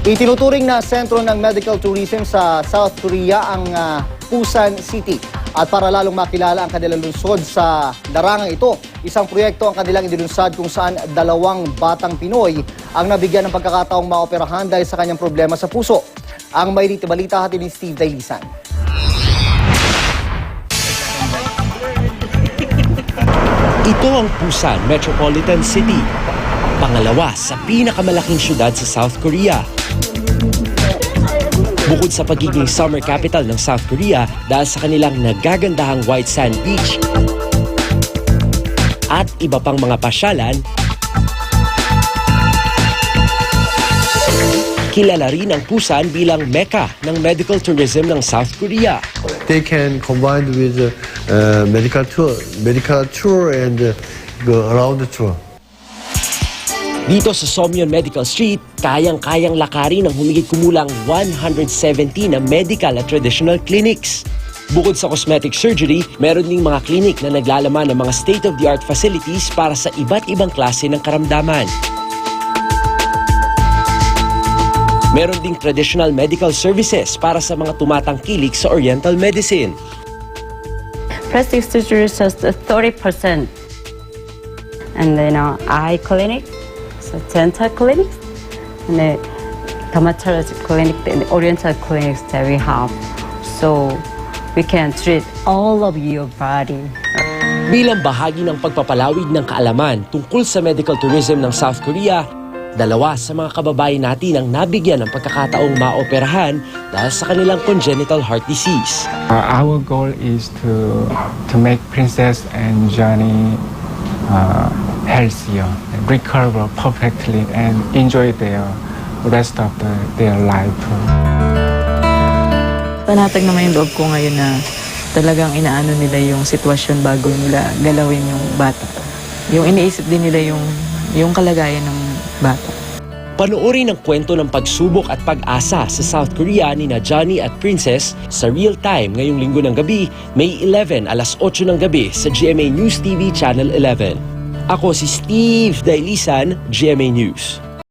Itinuturing na sentro ng medical tourism sa South Korea ang Busan City. At para lalong makilala ang kanilang lungsod sa larangang ito, isang proyekto ang kanilang inilunsad kung saan 2 batang Pinoy ang nabigyan ng pagkakataong maoperahan dahil sa kanyang problema sa puso. Ang may balita hatid ni Steve Dailisan. Ito ang Busan Metropolitan City, pangalawa sa pinakamalaking syudad sa South Korea. Bukod sa pagiging summer capital ng South Korea dahil sa kanilang nagagandahang white sand beach at iba pang mga pasyalan, kilala rin ang Busan bilang Mecca ng medical tourism ng South Korea. They can combine with medical tour and around the tour. Dito sa Somyeon Medical Street, kayang-kayang lakarin ng humigit kumulang 170 na medical at traditional clinics. Bukod sa cosmetic surgery, meron ding mga clinic na naglalaman ng mga state-of-the-art facilities para sa iba't ibang klase ng karamdaman. Meron ding traditional medical services para sa mga tumatangkilik sa Oriental medicine. Plastic surgery is just 30%. And then eye clinic, so dental clinics, and the dermatology clinic, and the Oriental clinics that we have. So we can treat all of your body. Bilang bahagi ng pagpapalawig ng kaalaman tungkol sa medical tourism ng South Korea, 2 sa mga kababayan natin ang nabigyan ng pagkakataong maoperahan dahil sa kanilang congenital heart disease. Our goal is to make Princess and Johnny healthier, recover perfectly, and enjoy their rest of their life. Panatag naman yung loob ko ngayon na talagang inaano nila yung sitwasyon bago nila galawin yung bata. Yung iniisip din nila yung kalagayan ng bata. Panoorin ang kwento ng pagsubok at pag-asa sa South Korea ni na Johnny at Princess sa real time ngayong linggo ng gabi, May 11, alas 8 ng gabi sa GMA News TV Channel 11. Ako si Steve Dailisan, GMA News.